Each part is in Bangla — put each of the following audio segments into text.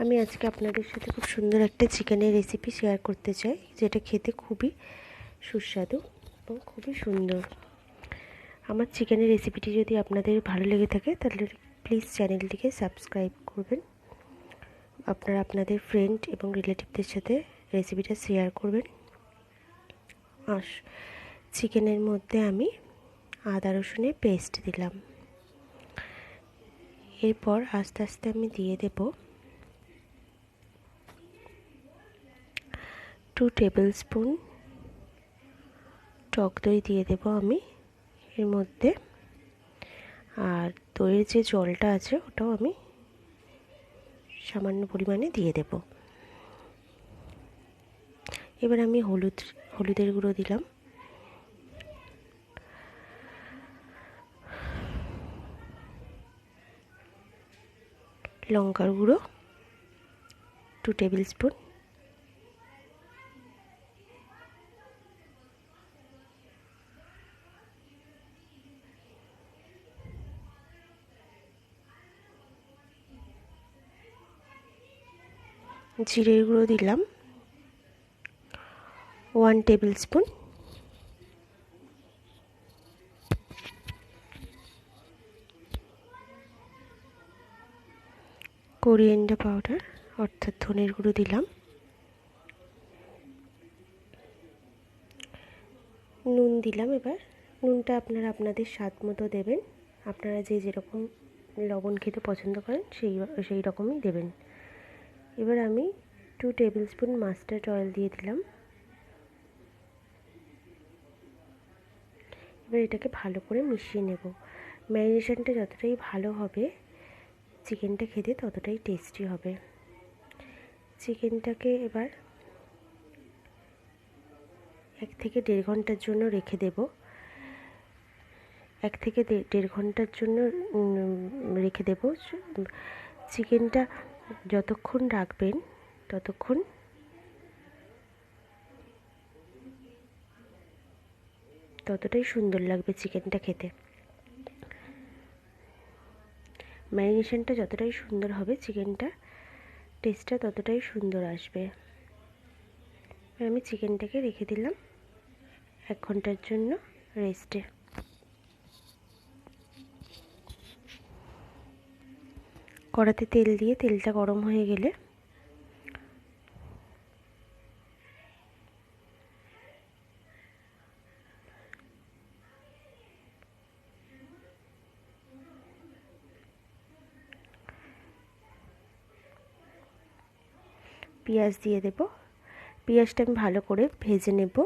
আমি আজকে আপনাদের সাথে খুব সুন্দর একটা চিকেনের রেসিপি শেয়ার করতে চাই, যেটা খেতে খুবই সুস্বাদু এবং খুবই সুন্দর। আমার চিকেনের রেসিপিটি যদি আপনাদের ভালো লেগে থাকে তাহলে প্লিজ চ্যানেলটিকে সাবস্ক্রাইব করবেন। আপনারা আপনাদের ফ্রেন্ড এবং রিলেটিভদের সাথে রেসিপিটা শেয়ার করবেন। আর চিকেনের মধ্যে আমি আদা রসুনের পেস্ট দিলাম। এরপর আস্তে আস্তে আমি দিয়ে দেব 2 টেবিল স্পুন টক দই দিয়ে দেব আমি এর মধ্যে। আর দইয়ের যে জলটা আছে ওটাও আমি সামান্য পরিমাণে দিয়ে দেব। এবার আমি হলুদের গুঁড়ো দিলাম, লঙ্কার গুঁড়ো 2 টেবিল স্পুন, জিরের গুঁড়ো দিলাম 1 টেবিল স্পুন, কোরিয়েন্ডার পাউডার অর্থাৎ ধনের গুঁড়ো দিলাম, নুন দিলাম। এবার নুনটা আপনারা আপনাদের স্বাদ মতো দেবেন, আপনারা যেরকম লবণ খেতে পছন্দ করেন সেই রকমই দেবেন। এবার আমি 2 টেবিল স্পুন মাস্টার্ড অয়েল দিয়ে দিলাম। এবার এটাকে ভালো করে মিশিয়ে নেব। ম্যারিনেশনটা যতটাই ভালো হবে চিকেনটা খেতে ততটাই টেস্টি হবে। চিকেনটাকে এবার 1 থেকে 1.5 ঘন্টার জন্য রেখে দেব। 1 থেকে 1.5 ঘন্টার জন্য রেখে দেব। চিকেনটা যতক্ষণ রাখবেন ততটাই সুন্দর লাগবে চিকেনটা খেতে। ম্যারিনেশনটা যতটাই সুন্দর হবে চিকেনটা টেস্টটা ততটাই সুন্দর আসবে। আমি চিকেনটাকে রেখে দিলাম 1 ঘন্টার জন্য রেস্টে। কড়াতে তেল দিয়ে তেলটা গরম হয়ে গেলে পেঁয়াজ দিয়ে দেব। পেঁয়াজটা আমি ভালো করে ভেজে নেব।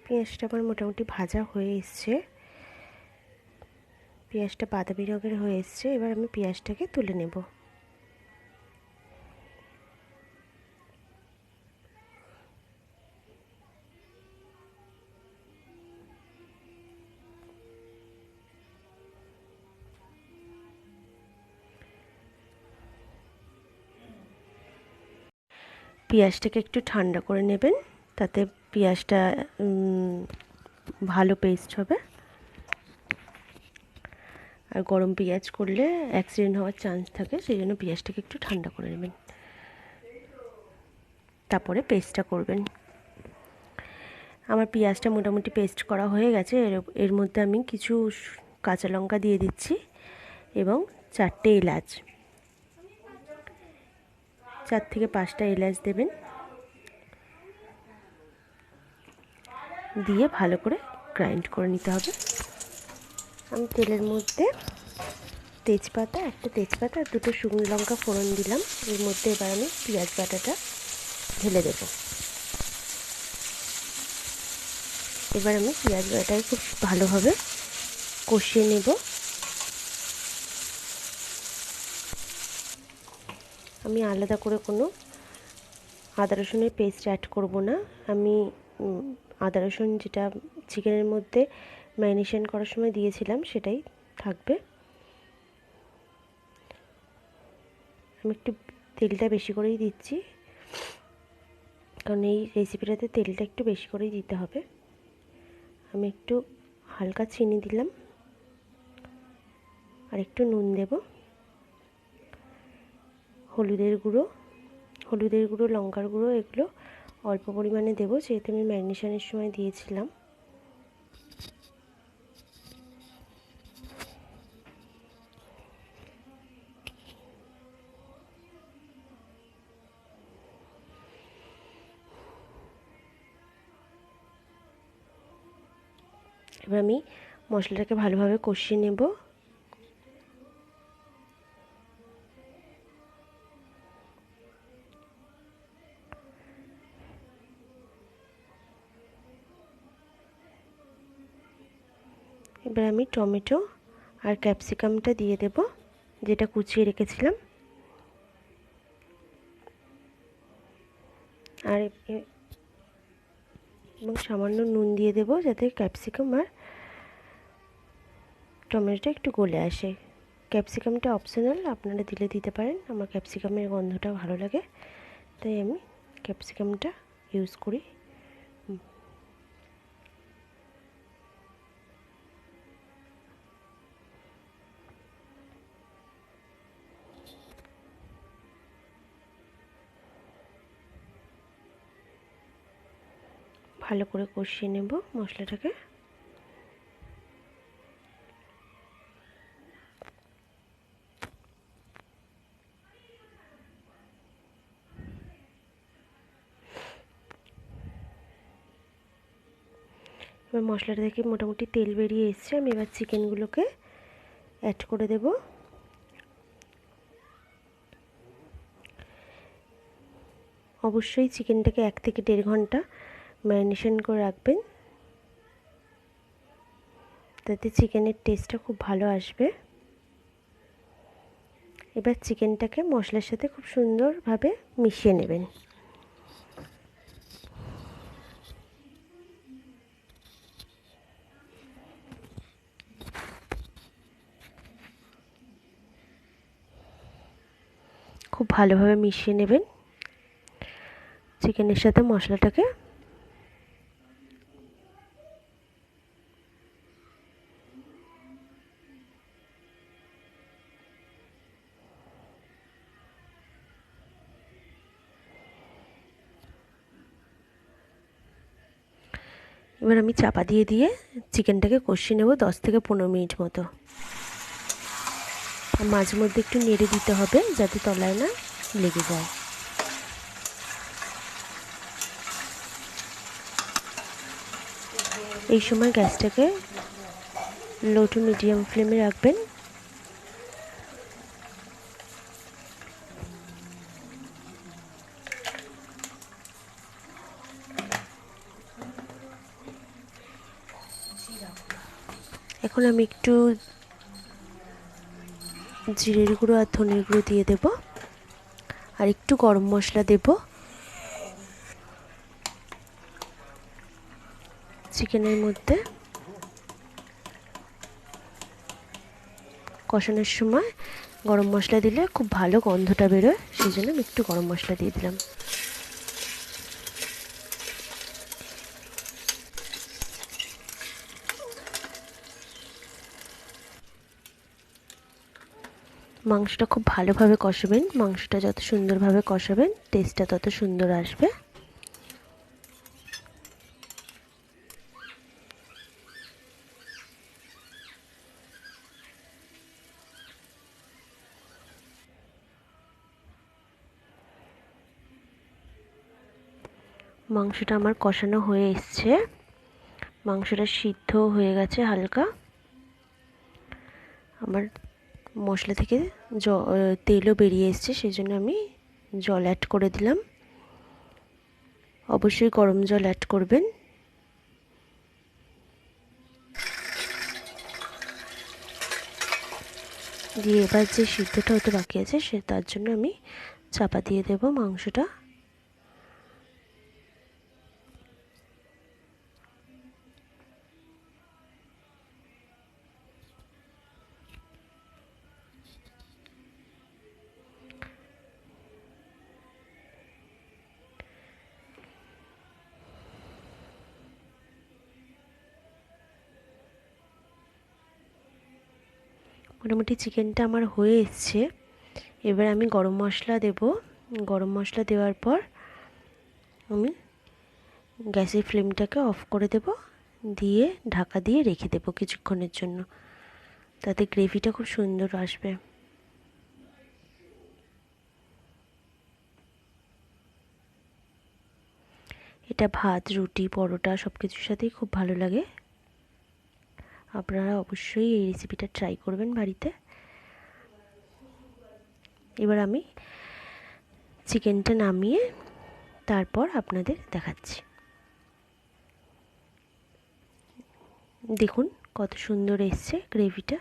পেঁয়াজটা আমার মোটামুটি ভাজা হয়ে এসছে, পেঁয়াজটা বাদামি রঙের হয়ে এসছে। এবার আমি পেঁয়াজটাকে তুলে নেব। পেঁয়াজটাকে একটু ঠান্ডা করে নেবেন, তাতে পেঁয়াজটা ভালো পেস্ট হবে। আর গরম পেঁয়াজ করলে অ্যাক্সিডেন্ট হওয়ার চান্স থাকে, সেই জন্য পেঁয়াজটাকে একটু ঠান্ডা করে নেবেন, তারপরে পেস্টটা করবেন। আমার পেঁয়াজটা মোটামুটি পেস্ট করা হয়ে গেছে। এর মধ্যে আমি কিছু কাঁচা লঙ্কা দিয়ে দিচ্ছি এবং 4টে এলাচ, 4 থেকে 5টা এলাচ দেবেন। দিয়ে ভালো করে গ্রাইন্ড করে নিতে হবে। আমি তেলের মধ্যে একটা তেজপাতা আর 2টো শুকনো লঙ্কা ফোড়ন দিলাম। এর মধ্যে এবার আমি পেঁয়াজ বাটাটা ঢেলে দেব। এবার আমি পেঁয়াজ বাটাটাকে খুব ভালোভাবে কষিয়ে নেব। আমি আলাদা করে কোনো আদা রসুনের পেস্ট অ্যাড করব না। আমি আদা রসুন যেটা চিকেনের মধ্যে ম্যারিনেশন করার সময় দিয়েছিলাম সেটাই থাকবে। আমি একটু তেলটা বেশি করেই দিচ্ছি, কারণ এই রেসিপিটাতে তেলটা একটু বেশি করেই দিতে হবে। আমি একটু হালকা চিনি দিলাম আর একটু নুন দেব, হলুদের গুঁড়ো, লঙ্কার গুঁড়ো এগুলো অল্প পরিমাণে দেবো, যেহেতু আমি ম্যারিনেশনের সময় দিয়েছিলাম। এবার আমি মশলাটাকে ভালোভাবে কষিয়ে নেব। এবার আমি টমেটো আর ক্যাপসিকামটা দিয়ে দেব, যেটা কুচিয়ে রেখেছিলাম। আর এবং সামান্য নুন দিয়ে দেব, যাতে ক্যাপসিকাম আর টমেটোটা একটু গলে আসে। ক্যাপসিকামটা অপশনাল, আপনারা দিলে দিতে পারেন। আমার ক্যাপসিকামের গন্ধটা ভালো লাগে, তাই আমি ক্যাপসিকামটা ইউজ করি। ভালো করে কষিয়ে নেব মশলাটাকে। এবার মশলাটা থেকে মোটামুটি তেল বেরিয়ে এসছে। আমি এবার চিকেনগুলোকে অ্যাড করে দেব। অবশ্যই চিকেনটাকে 1 থেকে 1.5 ঘন্টা ম্যারিনেশন করে রাখবেন, তাতে চিকেনের টেস্টটা খুব ভালো আসবে। এবার চিকেনটাকে মশলার সাথে খুব সুন্দরভাবে মিশিয়ে নেবেন। খুব ভালোভাবে মিশিয়ে নেবেন চিকেনের সাথে মশলাটাকে। এবার আমি চাপা দিয়ে দিয়ে চিকেনটাকে কষিয়ে নেব 10 থেকে 15 মিনিট মতো। মাঝে মধ্যে একটু নেড়ে দিতে হবে, যাতে তলায় না লেগে যায়। এই সময় গ্যাসটাকে লো টু মিডিয়াম ফ্লেমে রাখবেন। এখন আমি একটু জিরের গুঁড়ো আর ধনের গুঁড়ো দিয়ে দেব, আর একটু গরম মশলা দেব। চিকেনের মধ্যে কষানোর সময় গরম মশলা দিলে খুব ভালো গন্ধটা বেরোয়, সেই জন্য আমি একটু গরম মশলা দিয়ে দিলাম। মাংসটা খুব ভালোভাবে কষাবেন। মাংসটা যত সুন্দরভাবে কষাবেন, টেস্টটা তত সুন্দর আসবে। মাংসটা আমার কষানো হয়ে এসছে, মাংসটা সিদ্ধ হয়ে গেছে হালকা। আমার মশলা থেকে তেলও বেরিয়ে এসছে, সেই জন্য আমি জল অ্যাড করে দিলাম। অবশ্যই গরম জল অ্যাড করবেন। দিয়ে এবার যে সিদ্ধটা হতে বাকি আছে সে তার জন্য আমি চাপা দিয়ে দেব মাংসটা। মোটামুটি চিকেনটা আমার হয়ে এসছে। এবার আমি গরম মশলা দেব। গরম মশলা দেওয়ার পর আমি গ্যাসের ফ্লেমটাকে অফ করে দেব, দিয়ে ঢাকা দিয়ে রেখে দেব কিছুক্ষণের জন্য, তাতে গ্রেভিটা খুব সুন্দর আসবে। এটা ভাত, রুটি, পরোটা সব কিছুর সাথেই খুব ভালো লাগে। আপনারা অবশ্যই এই রেসিপিটা ট্রাই করবেন বাড়িতে। এবার আমি চিকেনটা নামিয়ে তারপর আপনাদের দেখাচ্ছি। দেখুন কত সুন্দর এসছে গ্রেভিটা।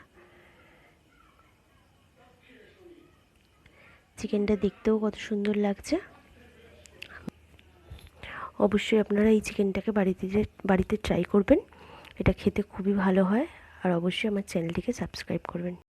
চিকেনটা দেখতেও কত সুন্দর লাগছে। অবশ্যই আপনারা এই চিকেনটাকে বাড়িতে ট্রাই করবেন। এটা খেতে খুবই ভালো হয়। আর অবশ্যই আমার চ্যানেলটিকে সাবস্ক্রাইব করবেন।